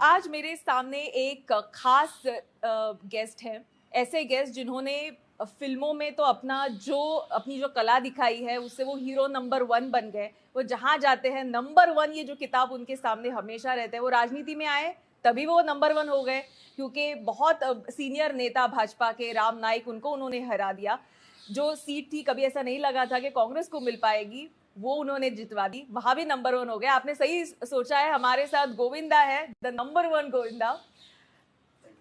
आज मेरे सामने एक खास गेस्ट है, ऐसे गेस्ट जिन्होंने फिल्मों में तो अपनी जो कला दिखाई है उससे वो हीरो नंबर 1 बन गए। वो जहाँ जाते हैं नंबर 1, ये जो किताब उनके सामने हमेशा रहते हैं। वो राजनीति में आए तभी वो नंबर 1 हो गए, क्योंकि बहुत सीनियर नेता भाजपा के राम नाईक, उनको उन्होंने हरा दिया। जो सीट थी, कभी ऐसा नहीं लगा था कि कांग्रेस को मिल पाएगी, वो उन्होंने जितवा दी, वहां भी नंबर 1 हो गया। आपने सही सोचा है, हमारे साथ गोविंदा है, द नंबर 1 गोविंदा।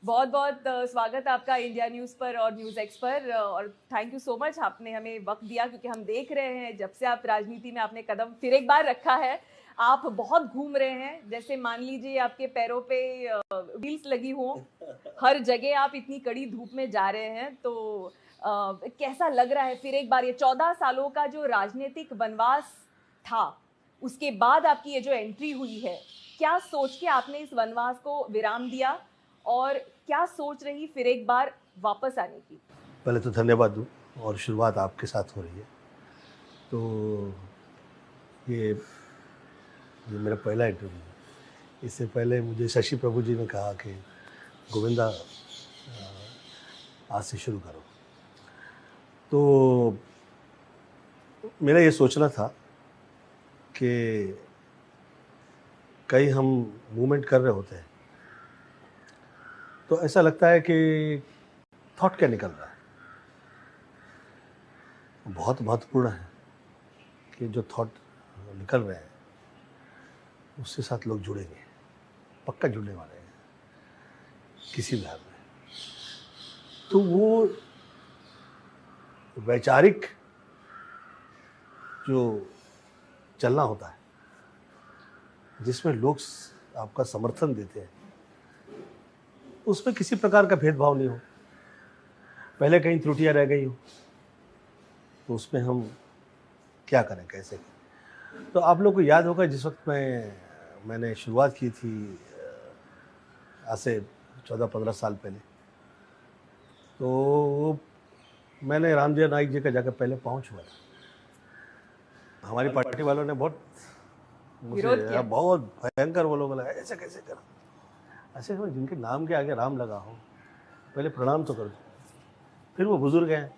बहुत बहुत स्वागत है आपका इंडिया न्यूज पर और न्यूज एक्स पर, और थैंक यू सो मच, आपने हमें वक्त दिया, क्योंकि हम देख रहे हैं जब से आप राजनीति में आपने कदम फिर एक बार रखा है, आप बहुत घूम रहे हैं। जैसे मान लीजिए आपके पैरों पे व्हील्स लगी हो, हर जगह आप इतनी कड़ी धूप में जा रहे हैं, तो कैसा लग रहा है फिर एक बार ये 14 सालों का जो राजनीतिक वनवास था, उसके बाद आपकी ये जो एंट्री हुई है, क्या सोच के आपने इस वनवास को विराम दिया और क्या सोच रही फिर एक बार वापस आने की? पहले तो धन्यवाद दूँ, और शुरुआत आपके साथ हो रही है, तो ये मेरा पहला इंटरव्यू है। इससे पहले मुझे शशि प्रभु जी ने कहा कि गोविंदा आज से शुरू करो, तो मेरा ये सोचना था कि कहीं हम मूवमेंट कर रहे होते हैं तो ऐसा लगता है कि थॉट क्या निकल रहा है, बहुत महत्वपूर्ण है कि जो थॉट निकल रहे हैं उसके साथ लोग जुड़ेंगे, पक्का जुड़ने वाले हैं किसी भी हाल में। तो वो वैचारिक जो चलना होता है, जिसमें लोग आपका समर्थन देते हैं, उसमें किसी प्रकार का भेदभाव नहीं हो। पहले कहीं त्रुटियां रह गई हो तो उसमें हम क्या करें, कैसे करें। तो आप लोग को याद होगा जिस वक्त मैंने शुरुआत की थी आज से 14-15 साल पहले, तो मैंने रामदेव नाईक जी का जाकर पहले पहुंच हुआ था। हमारी पार्टी वालों ने बहुत भयंकर वो लोग लगा, ऐसे कैसे कर, ऐसे जिनके नाम के आगे राम लगा हो पहले प्रणाम तो कर दो। फिर वो बुजुर्ग हैं,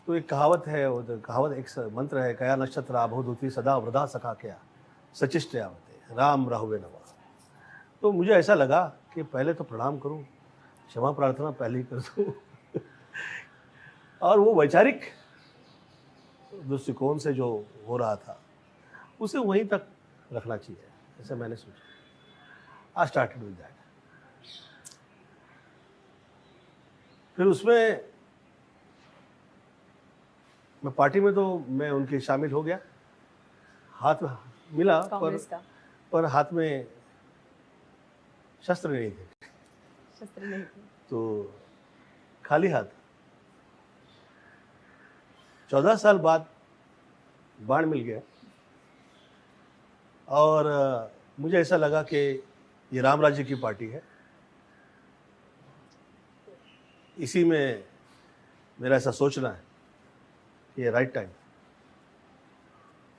तो एक कहावत है, वो कहावत एक मंत्र है, कया नक्षत्र आभोदूती सदा वृदा सखा क्या सचिष्ट आवते राम राहुवे नवा। तो मुझे ऐसा लगा कि पहले तो प्रणाम करूं, क्षमा प्रार्थना पहले ही कर दूं और वो वैचारिक दृष्टिकोण से जो हो रहा था उसे वहीं तक रखना चाहिए, ऐसा मैंने सोचा। I started with that. फिर उसमें मैं पार्टी में तो मैं उनके शामिल हो गया, हाथ मिला पर हाथ में शस्त्र नहीं थे, तो खाली हाथ। 14 साल बाद बाण मिल गया और मुझे ऐसा लगा कि ये राम राज्य की पार्टी है, इसी में मेरा ऐसा सोचना है कि ये राइट टाइम।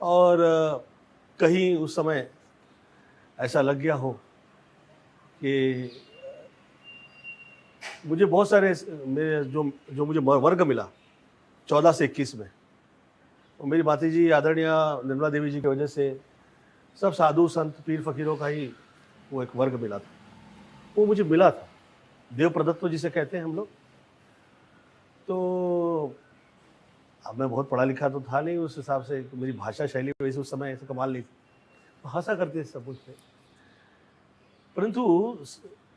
और कहीं उस समय ऐसा लग गया हो कि मुझे बहुत सारे मेरे जो मुझे वर्ग मिला 14 से 21 में, और मेरी भातीजी आदरणीय निर्मला देवी जी की वजह से सब साधु संत पीर फकीरों का ही वो एक वर्ग मिला था, वो मुझे मिला था, देव प्रदत्त जिसे कहते हैं हम लोग। तो अब मैं बहुत पढ़ा लिखा तो था नहीं उस हिसाब से, मेरी भाषा शैली वैसे उस समय ऐसे कमाल नहीं थी, हंसा करते थे सब कुछ पे। परंतु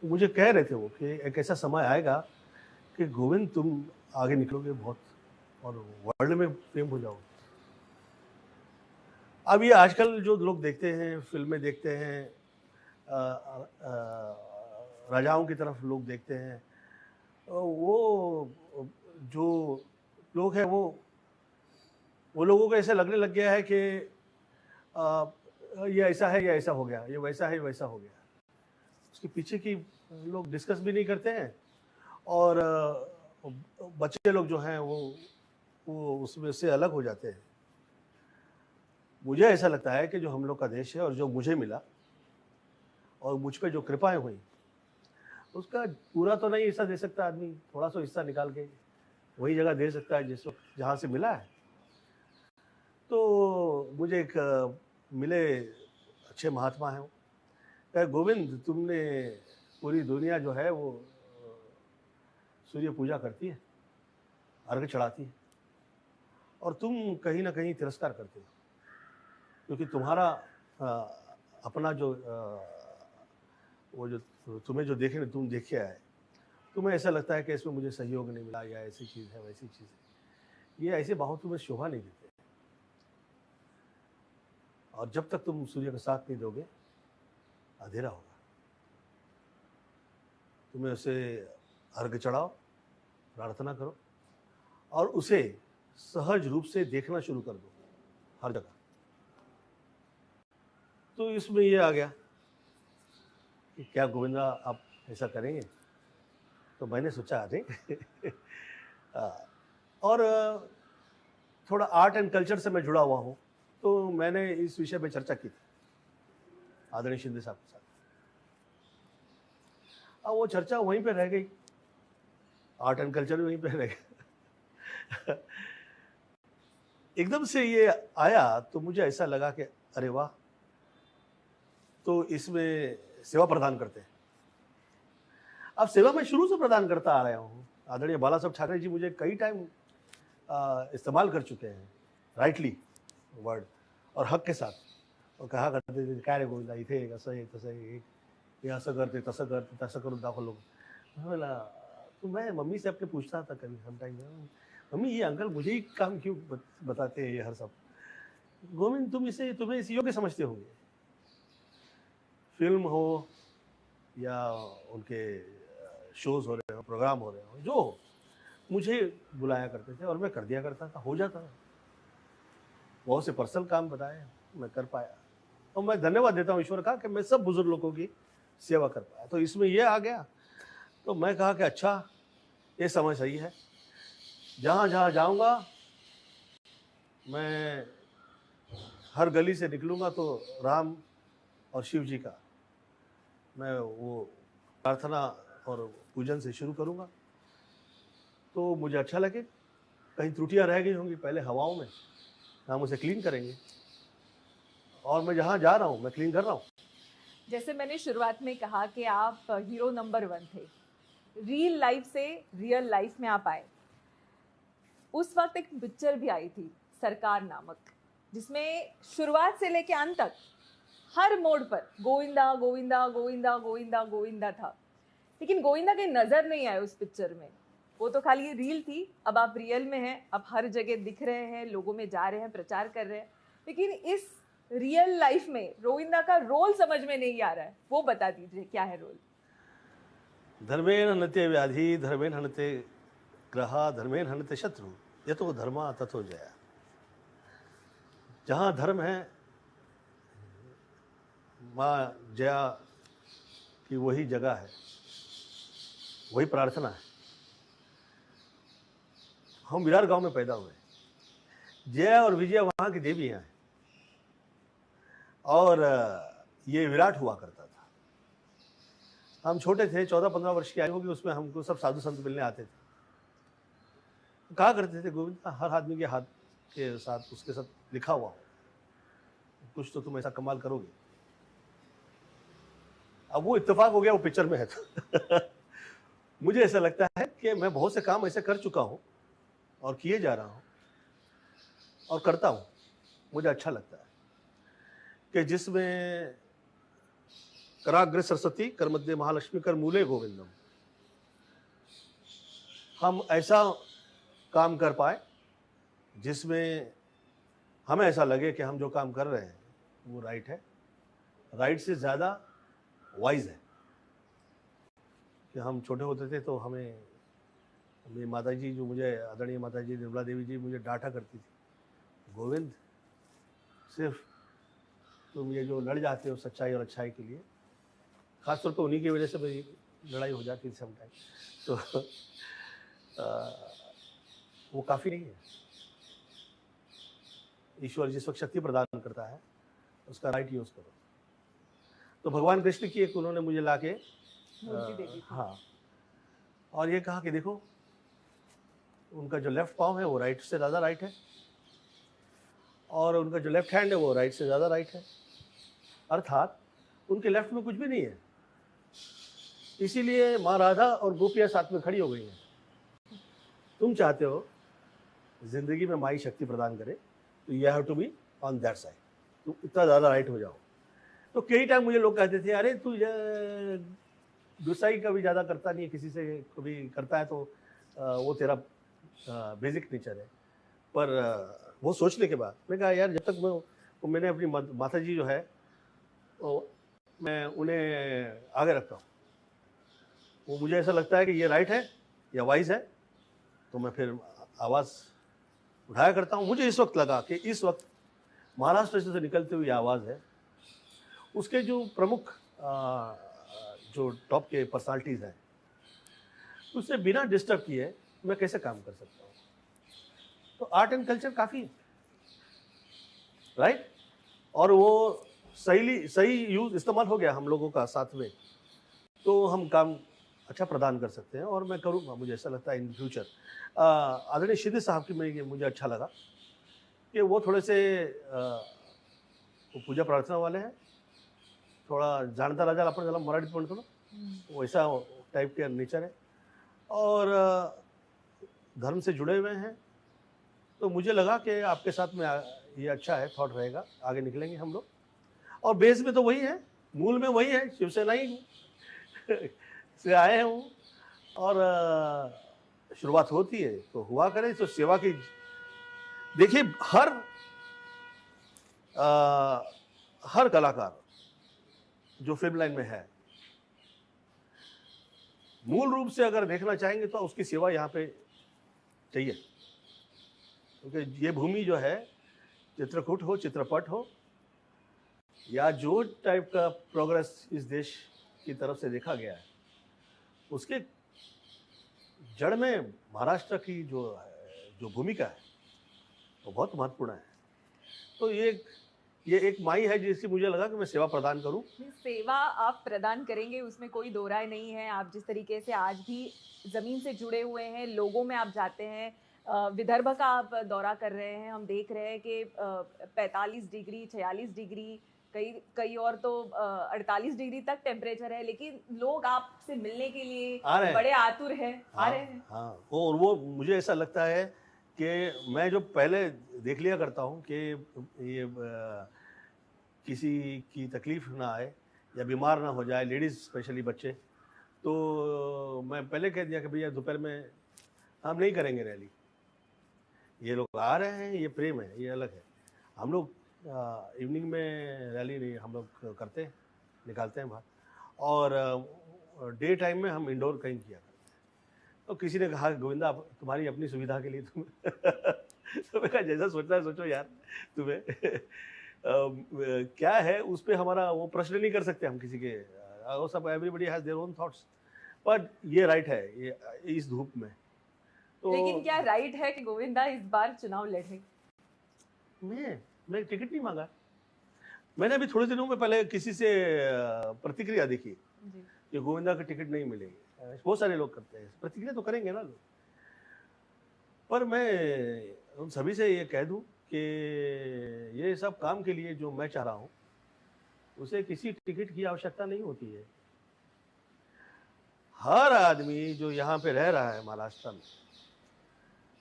मुझे कह रहे थे वो कि एक ऐसा समय आएगा कि गोविंद तुम आगे निकलोगे बहुत और वर्ल्ड में फेम हो जाओगे। अब ये आजकल जो लोग देखते हैं, फिल्में देखते हैं, राजाओं की तरफ लोग देखते हैं, वो जो लोग हैं वो लोगों को ऐसे लगने लग गया है कि ये ऐसा है, ये ऐसा हो गया, ये वैसा है, वैसा हो गया। उसके पीछे की लोग डिस्कस भी नहीं करते हैं, और बच्चे लोग जो हैं वो उसमें से अलग हो जाते हैं। मुझे ऐसा लगता है कि जो हम लोग का देश है और जो मुझे मिला और मुझ पे जो कृपाएं हुई, उसका पूरा तो नहीं हिस्सा दे सकता आदमी, थोड़ा सा हिस्सा निकाल के वही जगह दे सकता है जिस वक्त जहाँ से मिला है। तो मुझे एक मिले अच्छे महात्मा हैं वो, कहे गोविंद तुमने पूरी दुनिया जो है वो सूर्य पूजा करती है, अर्घ चढ़ाती है, और तुम कहीं ना कहीं तिरस्कार करते हो, क्योंकि तुम्हारा अपना जो वो जो तुम्हें जो देखे तुम देखे आए, तुम्हें ऐसा लगता है कि इसमें मुझे सहयोग नहीं मिला, या ऐसी चीज़ है वैसी चीज़ है। ये ऐसे बाहों तुम्हें शोभा नहीं देते, और जब तक तुम सूर्य का साथ नहीं दोगे अंधेरा होगा। तुम्हें उसे अर्घ चढ़ाओ, प्रार्थना करो, और उसे सहज रूप से देखना शुरू कर दो हर जगह। तो इसमें ये आ गया कि क्या गोविंदा आप ऐसा करेंगे? तो मैंने सोचा अरे और थोड़ा आर्ट एंड कल्चर से मैं जुड़ा हुआ हूँ, तो मैंने इस विषय पे चर्चा की थी आदरणीय शिंदे साहब के साथ। अब वो चर्चा वहीं पे रह गई, आर्ट एंड कल्चर भी वहीं पे रह गया। एकदम से ये आया तो मुझे ऐसा लगा कि अरे वाह, तो इसमें सेवा प्रदान करते हैं। अब सेवा मैं शुरू से प्रदान करता आ रहा हूँ। आदरणीय बाला साहब ठाकरे जी मुझे कई टाइम इस्तेमाल कर चुके हैं, राइटली वर्ड और हक के साथ, और कहा करते थे काय रे गोविंदा इथे असं आहे तसं आहे, हे असं करते तसं करते तसं करून दाखव लोग। बोला तो मैं मम्मी से अपने पूछता था कभी समटाइम, मम्मी ये अंकल मुझे ही काम क्यों बताते हैं ये हर सब? गोविंद तुम्हें इस योग्य समझते होंगे। फिल्म हो या उनके शोज़ हो रहे हो, प्रोग्राम हो रहे हो, जो हो, मुझे बुलाया करते थे और मैं कर दिया करता था, हो जाता था। बहुत से पर्सनल काम बताए, मैं कर पाया, और मैं धन्यवाद देता हूँ ईश्वर का कि मैं सब बुजुर्ग लोगों की सेवा कर पाया। तो इसमें ये आ गया, तो मैं कहा कि अच्छा ये समय सही है, जहाँ जहाँ जाऊँगा मैं हर गली से निकलूँगा तो राम और शिव जी का मैं वो प्रार्थना और पूजन से शुरू करूँगा। तो मुझे अच्छा लगे, कहीं त्रुटियां रह गई होंगी पहले हवाओं में, हम उसे क्लीन करेंगे, और मैं जहाँ जा रहा हूँ मैं क्लीन कर रहा हूँ। जैसे मैंने शुरुआत में कहा कि आप हीरो नंबर 1 थे, रियल लाइफ से रियल लाइफ में आप आए। उस वक्त एक पिक्चर भी आई थी सरकार नामक, जिसमें शुरुआत से लेके अंत तक हर मोड़ पर गोविंदा गोविंदा गोविंदा गोविंदा गोविंदा था, लेकिन गोविंदा की नजर नहीं आए उस पिक्चर में। वो तो खाली रील थी। अब आप रियल में हैं, अब हर जगह दिख रहे हैं, लोगों में जा रहे हैं, प्रचार कर रहे हैं, लेकिन इस रियल लाइफ में गोविंदा का रोल समझ में नहीं आ रहा है। वो बता दीजिए क्या है रोल? धर्मेण हनते व्याधि, धर्मेण हनते ग्रहा, धर्मेण हनते शत्रु, यतो धर्मा तथो जया। जहाँ धर्म है माँ जया की वही जगह है, वही प्रार्थना है। हम विरार गांव में पैदा हुए, जया और विजया वहाँ की देवियाँ हैं, और ये विराट हुआ करता था। हम छोटे थे, 14-15 वर्ष की आयु होगी, उसमें हमको सब साधु संत मिलने आते थे। कहा करते थे गोविंद हर आदमी के हाथ के साथ उसके साथ लिखा हुआ हो, कुछ तो तुम ऐसा कमाल करोगे। अब वो इत्तेफाक हो गया, वो पिक्चर में है तो मुझे ऐसा लगता है कि मैं बहुत से काम ऐसे कर चुका हूँ और किए जा रहा हूँ और करता हूँ। मुझे अच्छा लगता है कि जिसमें कराग्र सरस्वती कर मध्य महालक्ष्मी कर मूले गोविंदम, हम ऐसा काम कर पाए जिसमें हमें ऐसा लगे कि हम जो काम कर रहे हैं वो राइट है, राइट से ज़्यादा वाइज है। कि हम छोटे होते थे तो हमें मेरी माता जी, जो मुझे आदरणीय माता जी निर्मला देवी जी मुझे डांटा करती थी, गोविंद सिर्फ तुम ये जो लड़ जाते हो सच्चाई और अच्छाई के लिए, खासतौर पर उन्हीं की वजह से मेरी लड़ाई हो जाती थी समटाइम, तो वो काफ़ी नहीं है। ईश्वर जिस वक्त शक्ति प्रदान करता है उसका राइट यूज़ करो। तो भगवान कृष्ण की एक उन्होंने मुझे ला के मूर्ति दे दी थी। हाँ, और ये कहा कि देखो उनका जो लेफ्ट पाँव है वो राइट से ज़्यादा राइट है, और उनका जो लेफ्ट हैंड है वो राइट से ज़्यादा राइट है, अर्थात उनके लेफ्ट में कुछ भी नहीं है। इसीलिए माँ राधा और गोपियाँ साथ में खड़ी हो गई हैं। तुम चाहते हो जिंदगी में माई शक्ति प्रदान करे, तो you have to be on that side, तुम इतना ज़्यादा राइट हो जाओ। तो कई टाइम मुझे लोग कहते थे, अरे तू गुस्साई कभी ज़्यादा करता नहीं है, किसी से कभी करता है तो वो तेरा बेसिक नेचर है। पर वो सोचने के बाद मैं कहा यार, जब तक मैंने अपनी माता जी जो है वो मैं उन्हें आगे रखता हूँ, वो मुझे ऐसा लगता है कि ये राइट है या वाइज है, तो मैं फिर आवाज़ उठाया करता हूँ। मुझे इस वक्त लगा कि इस वक्त महाराष्ट्र से निकलती हुई आवाज़ है, उसके जो प्रमुख जो टॉप के पर्सनालिटीज़ हैं, उससे बिना डिस्टर्ब किए मैं कैसे काम कर सकता हूँ। तो आर्ट एंड कल्चर काफ़ी है, राइट, और वो सही यूज़ इस्तेमाल हो गया हम लोगों का साथ में, तो हम काम अच्छा प्रदान कर सकते हैं। और मैं करूँगा, मुझे ऐसा लगता है इन फ्यूचर। आदरणीय शिंदे साहब की मुझे अच्छा लगा कि वो थोड़े से वो पूजा प्रार्थना वाले हैं, थोड़ा जाणता राजा आपण त्याला मराठीत म्हणतो ना, वैसा टाइप के नेचर है, और धर्म से जुड़े हुए हैं। तो मुझे लगा कि आपके साथ में ये अच्छा है, थॉट रहेगा, आगे निकलेंगे हम लोग। और बेस में तो वही है, मूल में वही है, शिवसेना ही से आए हैं वो, और शुरुआत होती है तो हुआ करे, तो सेवा की। देखिए हर कलाकार जो फिल्म लाइन में है, मूल रूप से अगर देखना चाहेंगे तो उसकी सेवा यहाँ पे चाहिए, क्योंकि ये भूमि जो है, चित्रकूट हो, चित्रपट हो, या जो टाइप का प्रोग्रेस इस देश की तरफ से देखा गया है, उसके जड़ में महाराष्ट्र की जो भूमिका है वो बहुत महत्वपूर्ण है। तो ये एक माई है जिसकी मुझे लगा कि मैं सेवा प्रदान करूं। सेवा आप प्रदान करेंगे, उसमें कोई दो राय नहीं है। आप जिस तरीके से आज भी ज़मीन से जुड़े हुए हैं, लोगों में आप जाते हैं, विदर्भ का आप दौरा कर रहे हैं, हम देख रहे हैं कि 45 डिग्री, 46 डिग्री, कई और तो 48 डिग्री तक टेम्परेचर है, लेकिन लोग आपसे मिलने के लिए बड़े आतुर हैं, आ रहे हैं। हाँ, और वो मुझे ऐसा लगता है कि मैं जो पहले देख लिया करता हूँ कि ये किसी की तकलीफ ना आए या बीमार ना हो जाए, लेडीज़ स्पेशली बच्चे, तो मैं पहले कह दिया कि भैया दोपहर में हम नहीं करेंगे रैली, ये लोग आ रहे हैं, ये प्रेम है, ये अलग है। हम लोग इवनिंग में रैली नहीं हम लोग करते हैं, निकालते हैं बाहर, और डे टाइम में हम इंडोर कहीं किया करते हैं। तो किसी ने कहा गोविंदा तुम्हारी अपनी सुविधा के लिए तुम तो मैं कहा जैसा सोचना है सोचो यार, तुम्हें क्या है उस पर हमारा वो प्रश्न नहीं कर सकते हम किसी के, वो सब everybody has their own thoughts, but ये राइट है ये इस धूप में। तो लेकिन क्या राइट है कि गोविंदा इस बार चुनाव लड़े? मैं टिकट नहीं मांगा। मैंने अभी थोड़े दिनों में पहले किसी से प्रतिक्रिया देखी कि गोविंदा का टिकट नहीं मिलेगी, बहुत सारे लोग करते हैं, प्रतिक्रिया तो करेंगे ना लोग। पर मैं उन सभी से ये कह दूं कि ये सब काम के लिए जो मैं चाह रहा हूं, उसे किसी टिकट की आवश्यकता नहीं होती है। हर आदमी जो यहाँ पे रह रहा है महाराष्ट्र में,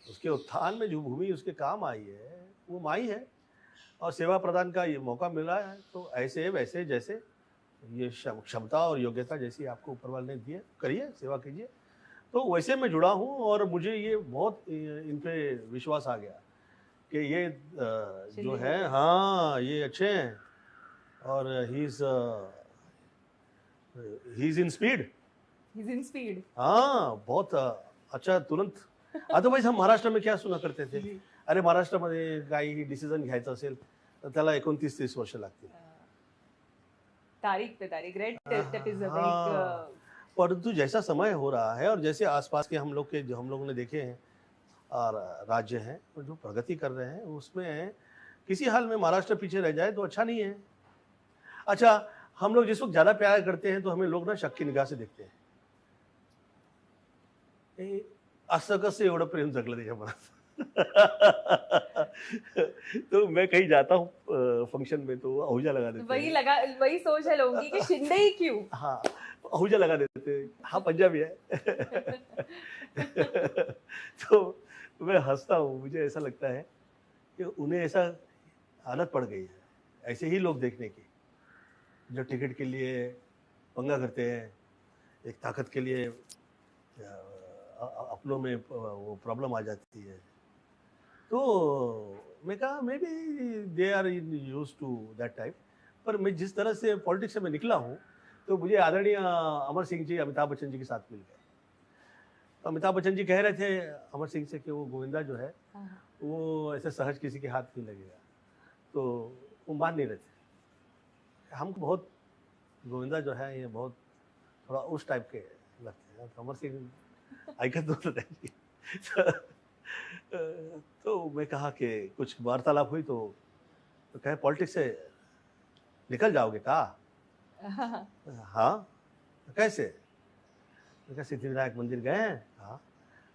उसके उत्थान में जो भूमि उसके काम आई है वो माई है, और सेवा प्रदान का ये मौका मिला है। तो ऐसे वैसे जैसे ये क्षमता और योग्यता जैसी आपको ऊपर वाले ने दी है, करिए, सेवा कीजिए। तो वैसे मैं जुड़ा हूँ, और मुझे ये बहुत इन पे विश्वास आ गया कि ये जो है, हाँ ये अच्छे हैं, और ही इज इन स्पीड। हाँ बहुत अच्छा, तुरंत। अदरवाइज हम महाराष्ट्र में क्या सुना करते थे, अरे महाराष्ट्रामध्ये काही डिसिजन घ्यायचं असेल तर त्याला 29-30 वर्ष लागतील, तारीख पे तारीख, रेड टेप इज परंतु जैसा समय हो रहा है और जैसे आसपास के हम लोगों ने देखे हैं और राज्य हैं जो प्रगति कर रहे हैं, उसमें किसी हाल में महाराष्ट्र पीछे रह जाए तो अच्छा नहीं है। अच्छा, हम लोग जिस वक्त ज़्यादा प्यार करते हैं तो हमें लोग ना शक की निगाह से देखते हैं. असं कसं एवढं प्रेम जगलं त्याच्या मनात. तो मैं कहीं जाता हूँ फंक्शन में तो आहूजा लगा देते हैं. वही सोच है लोगों की कि शिंदे ही क्यों. हाँ, आहूजा लगा देते हैं. हाँ, पंजाबी है. तो मैं हंसता हूँ. मुझे ऐसा लगता है कि उन्हें ऐसा आदत पड़ गई है ऐसे ही लोग देखने की, जो टिकट के लिए पंगा करते हैं, एक ताकत के लिए अपनों में वो प्रॉब्लम आ जाती है. तो मैं कहा maybe they are used to that type. पर मैं जिस तरह से पॉलिटिक्स से मैं निकला हूँ तो मुझे आदरणीय अमर सिंह जी अमिताभ बच्चन जी के साथ मिल गए. तो अमिताभ बच्चन जी कह रहे थे अमर सिंह से कि वो गोविंदा जो है वो ऐसे सहज किसी के हाथ नहीं लगेगा. तो वो मान नहीं रहे थे. हमको बहुत गोविंदा जो है ये बहुत थोड़ा उस टाइप के लगते हैं. तो अमर सिंह ऐकत नव्हतं त्यांची. तो मैं कहा कि कुछ वार्तालाप हुई तो कहे पॉलिटिक्स से निकल जाओगे का. हाँ, कैसे. मैं कहा सिद्धिविनायक मंदिर गए हैं. हाँ,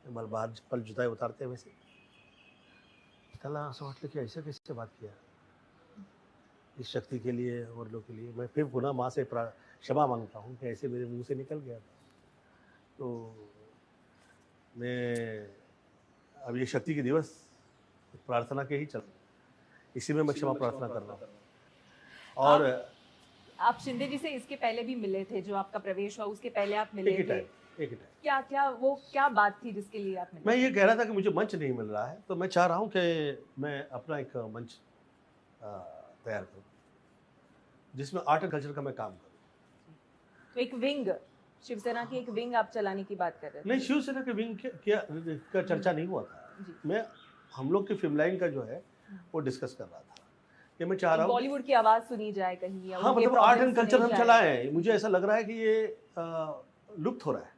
मला बाहर चप्पल जुताई उतारते वैसे. त्याला असं वाटलं की ऐसे कैसे बात किया इस शक्ति के लिए और लोग के लिए. मैं फिर पुनः माँ से क्षमा मांगता हूँ कि ऐसे मेरे मुंह से निकल गया था. तो मैं अब ये शक्ति के दिवस प्रार्थना के ही चल, इसी में मैं क्षमा प्रार्थना कर रहा हूँ. और आप शिंदे जी से इसके पहले भी मिले थे, जो आपका प्रवेश हुआ उसके पहले आप मिले थे. एक ही टाइम. क्या क्या वो क्या बात थी जिसके लिए आप मिले? मैं ये कह रहा था कि मुझे मंच नहीं मिल रहा है तो मैं चाह रहा हूँ कि मैं अपना एक मंच तैयार करूँ जिसमें आर्ट एंड कल्चर का मैं काम करूँ. तो एक विंग, शिवसेना की एक विंग आप चलाने की बात कर रहे थे. नहीं, शिवसेना के विंग का चर्चा नहीं हुआ था. मैं हम लोग की फिल्म लाइन का जो है वो डिस्कस कर रहा था कि मैं चाह रहा हूँ बॉलीवुड की आवाज सुनी जाए कहीं. हाँ, मतलब आर्ट एंड कल्चर हम चलाएं. मुझे ऐसा लग रहा है कि ये लुप्त हो रहा है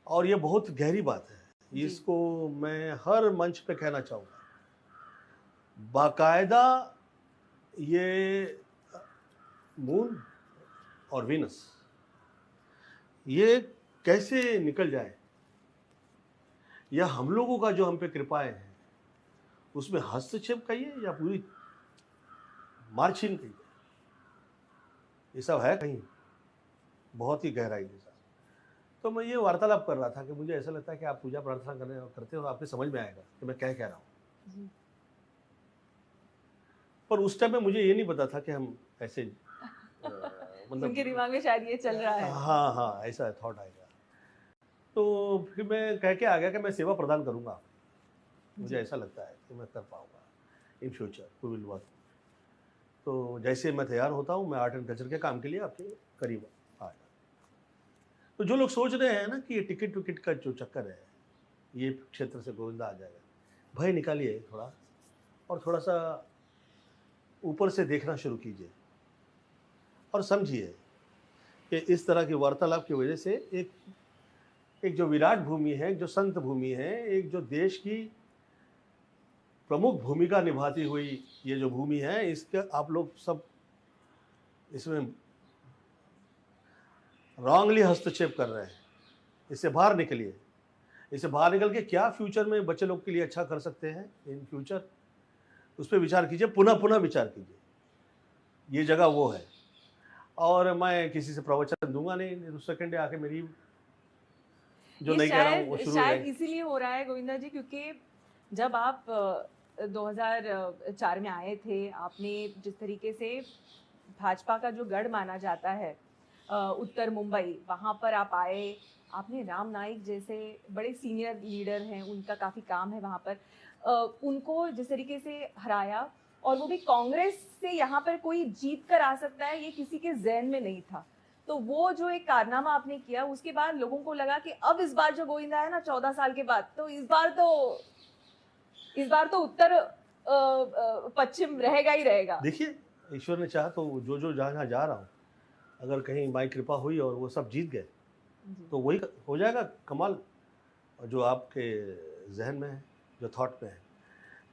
और ये बहुत गहरी बात है. इसको मैं हर मंच पे कहना चाहूँगा. बाकायदा ये मून और वीनस ये कैसे निकल जाए, या हम लोगों का जो हम पे कृपाएं हैं उसमें हस्तक्षेप कहिए या पूरी मार्चिंग कहिए, ये सब है कहीं बहुत ही गहराई के साथ. तो मैं ये वार्तालाप कर रहा था कि मुझे ऐसा लगता है कि आप पूजा प्रार्थना करते हो तो आपको समझ में आएगा कि मैं क्या कह रहा हूँ. पर उस टाइम में मुझे ये नहीं पता था कि हम ऐसे मतलब उनके दिमाग में शायद ये चल रहा है. हाँ, ऐसा थॉट आएगा. तो फिर मैं कह के आ गया कि मैं सेवा प्रदान करूँगा. मुझे ऐसा लगता है कि मैं कर पाऊँगा in future we will work. तो जैसे मैं तैयार होता हूँ मैं आर्ट एंड कल्चर के काम के लिए आपके करीब आ जाऊँ. तो जो लोग सोच रहे हैं ना कि ये टिकट विकट का जो चक्कर है, ये क्षेत्र से गोविंदा आ जाएगा, भय निकालिए थोड़ा और थोड़ा सा ऊपर से देखना शुरू कीजिए और समझिए कि इस तरह की वार्तालाप की वजह से एक जो विराट भूमि है, जो संत भूमि है, एक जो देश की प्रमुख भूमिका निभाती हुई ये जो भूमि है, इसके आप लोग सब इसमें रॉन्गली हस्तक्षेप कर रहे हैं. इससे बाहर निकलिए. इससे बाहर निकल के क्या फ्यूचर में बच्चे लोग के लिए अच्छा कर सकते हैं इन फ्यूचर, उस पर विचार कीजिए. पुनः विचार कीजिए. ये जगह वो है. और मैं किसी से प्रवचन दूंगा नहीं. सेकंड डे आके मेरी जो नहीं कह रहा हूँ वो शुरू है. शायद इसीलिए हो रहा है गोविंदा जी, क्योंकि जब आप 2004 में आए थे, आपने जिस तरीके से भाजपा का जो गढ़ माना जाता है उत्तर मुंबई, वहाँ पर आप आए. आपने राम नाईक जैसे बड़े सीनियर लीडर हैं, उनका काफ़ी काम है वहाँ पर, उनको जिस तरीके से हराया, और वो भी कांग्रेस से यहाँ पर कोई जीत कर आ सकता है ये किसी के जहन में नहीं था. तो वो जो एक कारनामा आपने किया, उसके बाद लोगों को लगा कि अब इस बार जो गोविंदा है ना 14 साल के बाद, तो इस बार तो उत्तर पश्चिम रहेगा ही रहेगा. देखिए, ईश्वर ने चाहा तो जो जहाँ जा रहा हूँ, अगर कहीं माई कृपा हुई और वो सब जीत गए तो वही हो जाएगा कमाल जो आपके जहन में है, जो थॉट में है.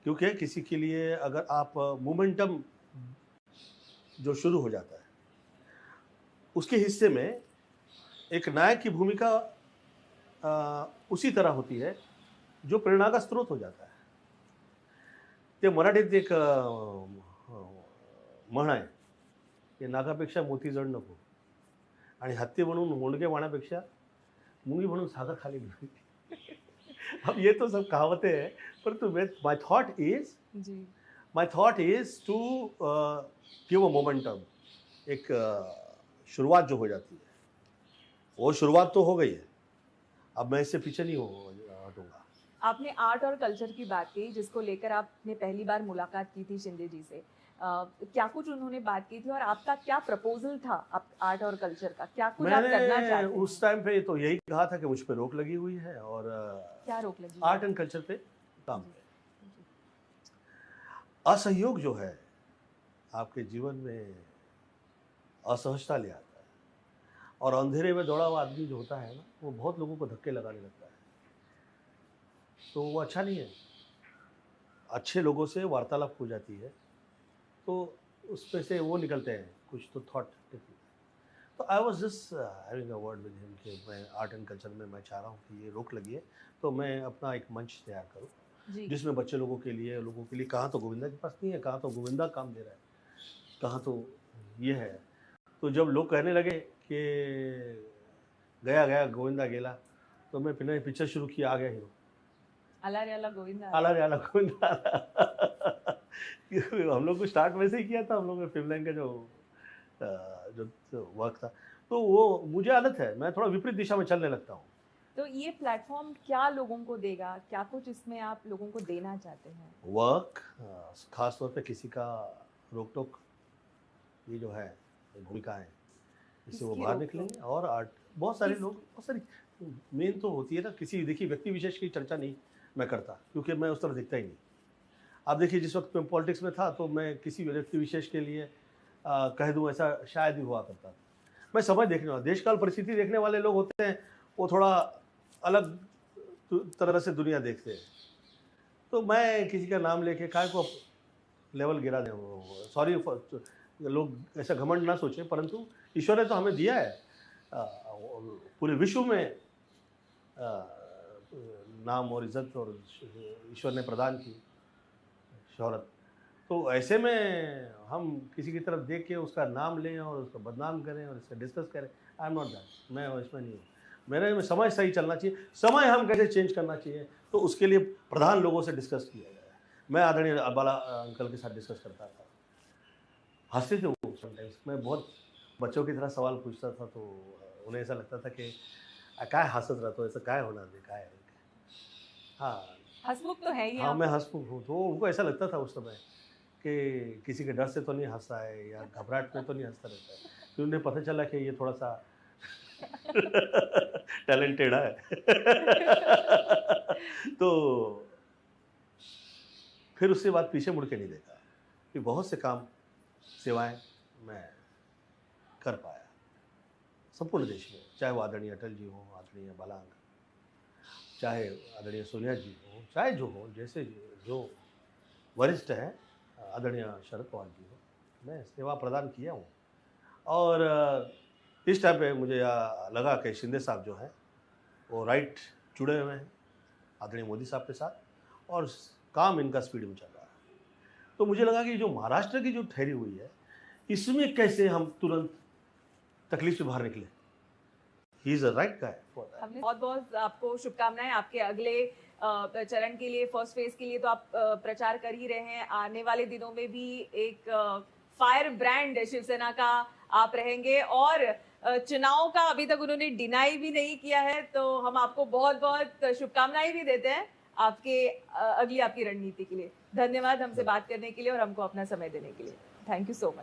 क्योंकि किसी के लिए अगर आप मोमेंटम जो शुरू हो जाता है उसके हिस्से में एक नायक की भूमिका उसी तरह होती है जो प्रेरणा का स्रोत हो जाता है. ते मराठीत एक म्हण आहे की नागापेक्षा मोती जड नको आणि हत्ती म्हणून होंडगे वाण्यापेक्षा मुंगी म्हणून सागर खाली गिरवी. अब ये तो सब कहावतें हैं, परंतु my thought is to give a momentum. एक शुरुआत जो हो जाती है, वो शुरुआत तो हो गई है, अब मैं इससे पीछे नहीं हटूंगा. आपने आर्ट और कल्चर की बात की, जिसको लेकर आपने पहली बार मुलाकात की थी शिंदे जी से. क्या कुछ उन्होंने बात की थी और आपका क्या प्रपोजल था आप आर्ट और कल्चर का, क्या कुछ आप करना मैंने चाहते हैं? उस टाइम पे तो यही कहा था कि मुझ पे रोक लगी हुई है और क्या रोक लगी? आर्ट एंड कल्चर पे काम पे. असहयोग जो है आपके जीवन में असहजता ले आता है, और अंधेरे में दौड़ा हुआ आदमी जो होता है ना, वो बहुत लोगों को धक्के लगाने लगता है. तो वो अच्छा नहीं है. अच्छे लोगों से वार्तालाप हो जाती है तो उसमें से वो निकलते हैं कुछ तो थॉट. तो I was just having a word with him कि मैं आर्ट एंड कल्चर में मैं चाह रहा हूँ कि ये रोक लगी है, तो मैं अपना एक मंच तैयार करूँ जी. जिसमें बच्चे लोगों के लिए कहाँ तो गोविंदा के पास नहीं है, कहाँ तो गोविंदा काम दे रहा है, कहाँ तो ये है. तो जब लोग कहने लगे कि गया गया गोविंदा गेला, तो मैं फिर पिक्चर शुरू किया, आ गया हीरो. अला रे अला गोविंदा. आला रे आला गोविंदा. हम लोग को स्टार्ट वैसे ही किया था, हम लोग ने फिल्म लाइन का जो वर्क था. तो वो मुझे आदत है, मैं थोड़ा विपरीत दिशा में चलने लगता हूँ. तो ये प्लेटफॉर्म क्या लोगों को देगा, क्या कुछ इसमें आप लोगों को देना चाहते हैं? वर्क, खास तौर पे किसी का रोक टोक, ये जो है भूमिका है, इससे वो किसकी बाहर रोक-टोक? निकलेंगे. और आर्ट, बहुत सारे लोग, बहुत सारी मेन तो होती है ना, किसी देखिए व्यक्ति विशेष की चर्चा नहीं मैं करता, क्योंकि मैं उस तरह दिखता ही नहीं. आप देखिए जिस वक्त मैं पॉलिटिक्स में था तो मैं किसी व्यक्ति विशेष के लिए कह दूं ऐसा शायद ही हुआ करता था. मैं समय देखने वाला, देश काल परिस्थिति देखने वाले लोग होते हैं, वो थोड़ा अलग तरह से दुनिया देखते हैं. तो मैं किसी का नाम लेके काय को लेवल गिरा दें, सॉरी, लोग ऐसा घमंड ना सोचें, परंतु ईश्वर ने तो हमें दिया है पूरे विश्व में नाम और इज्जत, और ईश्वर ने प्रदान की शोहरत. तो ऐसे में हम किसी की तरफ देख के उसका नाम लें और उसको बदनाम करें और इससे डिस्कस करें, आई एम नॉट दैट. मैं इसमें नहीं हूँ. मेरे में समय सही चलना चाहिए, समय हम कैसे चेंज करना चाहिए, तो उसके लिए प्रधान लोगों से डिस्कस किया जाए. मैं आदरणीय बाला अंकल के साथ डिस्कस करता था, हंसते थे वो समटाइम्स. मैं बहुत बच्चों की तरह सवाल पूछता था, तो उन्हें ऐसा लगता था कि काय हंसत रहता, ऐसा काय होना दे, काय. हाँ, हंसमुख तो है ही हाँ, आप. मैं हंसमुख हूँ. तो उनको ऐसा लगता था उस समय कि किसी के डर से तो नहीं हंसता है या घबराहट में तो नहीं हंसता रहता है. फिर उन्हें पता चला कि ये थोड़ा सा टैलेंटेड है. तो फिर उसके बाद पीछे मुड़ के नहीं देखा. कि बहुत से काम, सेवाएं मैं कर पाया संपूर्ण देश में, चाहे वो आदरणीय अटल जी हो, आदरणीय बाला अंकल, चाहे आदरणीय सोनिया जी हो, चाहे जो हो, जैसे जो वरिष्ठ हैं, आदरणीय शरद पवार जी हो, मैं सेवा प्रदान किया हूँ. और इस टाइम पे मुझे लगा कि शिंदे साहब जो हैं वो राइट जुड़े हुए हैं आदरणीय मोदी साहब के साथ, और काम इनका स्पीड में चल रहा है. तो मुझे लगा कि जो महाराष्ट्र की जो ठहरी हुई है, इसमें कैसे हम तुरंत तकलीफ से बाहर निकले. He is a right guy for that. हमने बहुत बहुत आपको शुभकामनाएं आपके अगले चरण के लिए, फर्स्ट फेज के लिए. तो आप प्रचार कर ही रहे हैं, आने वाले दिनों में भी एक फायर ब्रांड शिवसेना का आप रहेंगे, और चुनाव का अभी तक उन्होंने डिनाई भी नहीं किया है. तो हम आपको बहुत बहुत शुभकामनाएं भी देते हैं आपके अगली आपकी रणनीति के लिए. धन्यवाद हमसे बात करने के लिए और हमको अपना समय देने के लिए. Thank you so much.